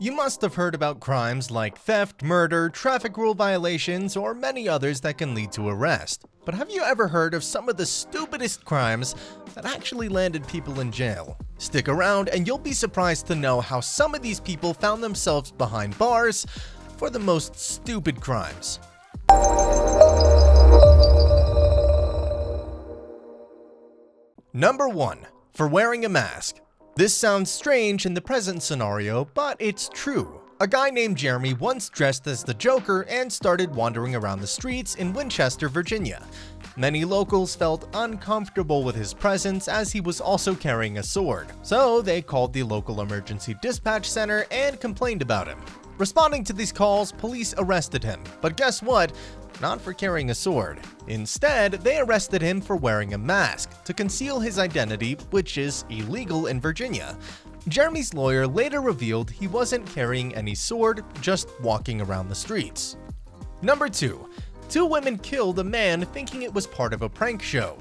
You must have heard about crimes like theft, murder, traffic rule violations, or many others that can lead to arrest. But have you ever heard of some of the stupidest crimes that actually landed people in jail? Stick around and you'll be surprised to know how some of these people found themselves behind bars for the most stupid crimes. Number 1. For wearing a mask. This sounds strange in the present scenario, but it's true. A guy named Jeremy once dressed as the Joker and started wandering around the streets in Winchester, Virginia. Many locals felt uncomfortable with his presence as he was also carrying a sword, so they called the local emergency dispatch center and complained about him. Responding to these calls, police arrested him, but guess what? Not for carrying a sword. Instead, they arrested him for wearing a mask to conceal his identity, which is illegal in Virginia. Jeremy's lawyer later revealed he wasn't carrying any sword, just walking around the streets. Number 2. Two women killed a man thinking it was part of a prank show.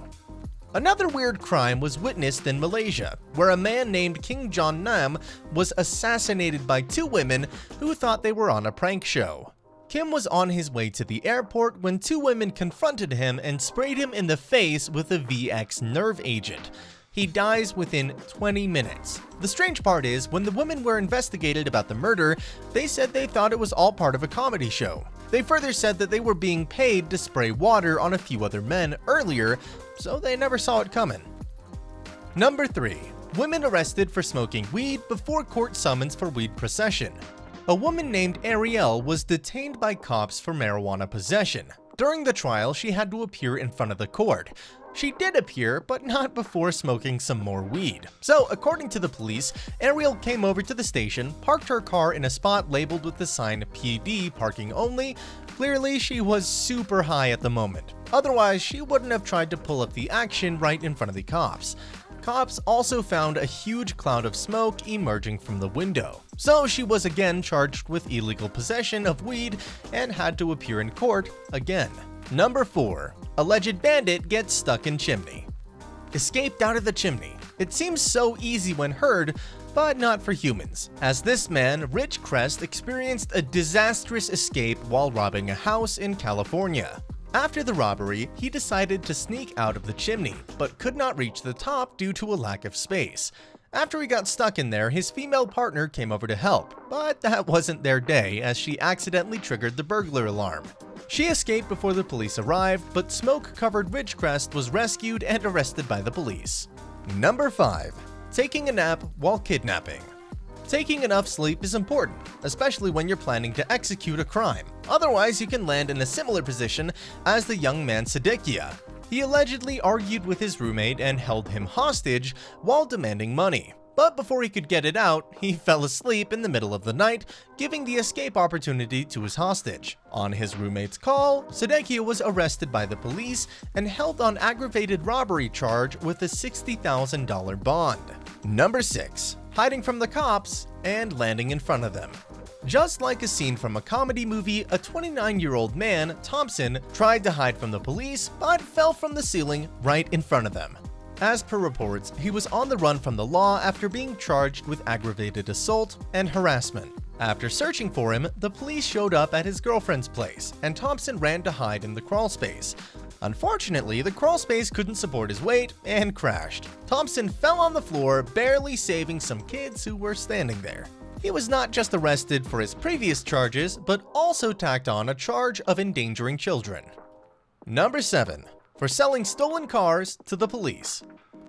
Another weird crime was witnessed in Malaysia, where a man named King John Nam was assassinated by two women who thought they were on a prank show. Kim was on his way to the airport when two women confronted him and sprayed him in the face with a VX nerve agent. He dies within 20 minutes. The strange part is, when the women were investigated about the murder, they said they thought it was all part of a comedy show. They further said that they were being paid to spray water on a few other men earlier, so they never saw it coming. Number 3. Women arrested for smoking weed before court summons for weed possession. A woman named Ariel was detained by cops for marijuana possession. During the trial, she had to appear in front of the court. She did appear, but not before smoking some more weed. So, according to the police, Ariel came over to the station, parked her car in a spot labeled with the sign PD parking only. Clearly, she was super high at the moment. Otherwise, she wouldn't have tried to pull up the action right in front of the cops. Cops also found a huge cloud of smoke emerging from the window. So she was again charged with illegal possession of weed and had to appear in court again. Number 4. Alleged bandit gets stuck in chimney. Escaped out of the chimney. It seems so easy when heard, but not for humans, as this man, Rich Crest, experienced a disastrous escape while robbing a house in California. After the robbery, he decided to sneak out of the chimney, but could not reach the top due to a lack of space. After he got stuck in there, his female partner came over to help, but that wasn't their day as she accidentally triggered the burglar alarm. She escaped before the police arrived, but smoke-covered Ridgecrest was rescued and arrested by the police. Number 5. Taking a nap while kidnapping. Taking enough sleep is important, especially when you're planning to execute a crime. Otherwise, you can land in a similar position as the young man Sadikia. He allegedly argued with his roommate and held him hostage while demanding money. But before he could get it out, he fell asleep in the middle of the night, giving the escape opportunity to his hostage. On his roommate's call, Sadikia was arrested by the police and held on aggravated robbery charge with a $60,000 bond. Number 6. Hiding from the cops and landing in front of them. Just like a scene from a comedy movie, a 29-year-old man, Thompson, tried to hide from the police but fell from the ceiling right in front of them. As per reports, he was on the run from the law after being charged with aggravated assault and harassment. After searching for him, the police showed up at his girlfriend's place, and Thompson ran to hide in the crawlspace. Unfortunately, the crawlspace couldn't support his weight and crashed. Thompson fell on the floor, barely saving some kids who were standing there. He was not just arrested for his previous charges, but also tacked on a charge of endangering children. Number 7. For selling stolen cars to the police.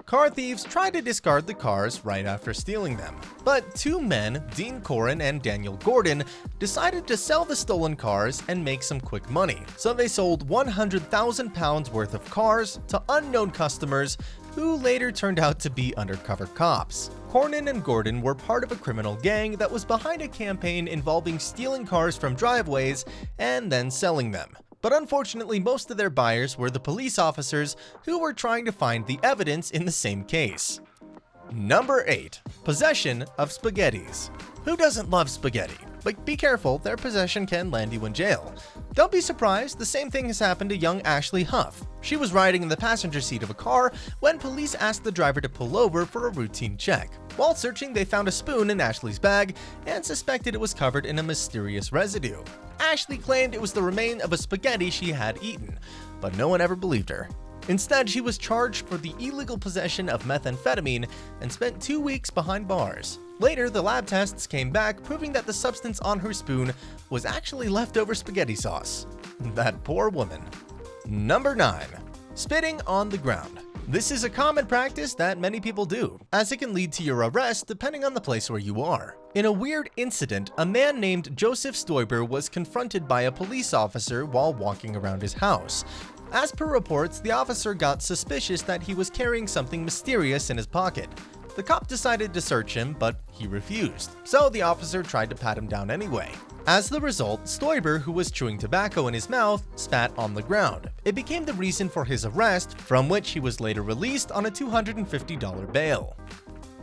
Car thieves try to discard the cars right after stealing them. But two men, Dean Corin and Daniel Gordon, decided to sell the stolen cars and make some quick money. So they sold 100,000 pounds worth of cars to unknown customers who later turned out to be undercover cops. Cornyn and Gordon were part of a criminal gang that was behind a campaign involving stealing cars from driveways and then selling them. But unfortunately, most of their buyers were the police officers who were trying to find the evidence in the same case. Number 8. Possession of spaghettis. Who doesn't love spaghetti? but be careful, their possession can land you in jail. Don't be surprised, the same thing has happened to young Ashley Huff. She was riding in the passenger seat of a car when police asked the driver to pull over for a routine check. While searching, they found a spoon in Ashley's bag and suspected it was covered in a mysterious residue. Ashley claimed it was the remain of a spaghetti she had eaten, but no one ever believed her. Instead, she was charged for the illegal possession of methamphetamine and spent 2 weeks behind bars. Later, the lab tests came back, proving that the substance on her spoon was actually leftover spaghetti sauce. That poor woman. Number 9. Spitting on the ground. This is a common practice that many people do, as it can lead to your arrest depending on the place where you are. In a weird incident, a man named Joseph Stoiber was confronted by a police officer while walking around his house. As per reports, the officer got suspicious that he was carrying something mysterious in his pocket. The cop decided to search him, but he refused, so the officer tried to pat him down anyway. As the result, Stoiber, who was chewing tobacco in his mouth, spat on the ground. It became the reason for his arrest, from which he was later released on a $250 bail.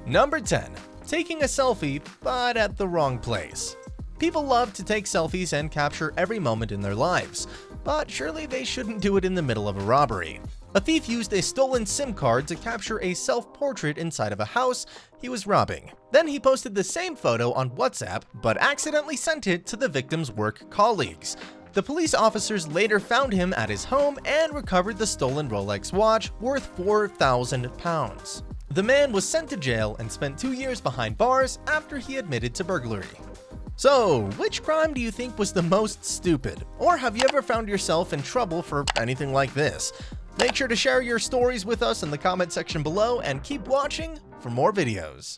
Number 10. Taking a selfie, but at the wrong place. People love to take selfies and capture every moment in their lives, but surely they shouldn't do it in the middle of a robbery. A thief used a stolen SIM card to capture a self-portrait inside of a house he was robbing. Then he posted the same photo on WhatsApp, but accidentally sent it to the victim's work colleagues. The police officers later found him at his home and recovered the stolen Rolex watch worth £4,000. The man was sent to jail and spent 2 years behind bars after he admitted to burglary. So, which crime do you think was the most stupid? Or have you ever found yourself in trouble for anything like this? Make sure to share your stories with us in the comment section below and keep watching for more videos.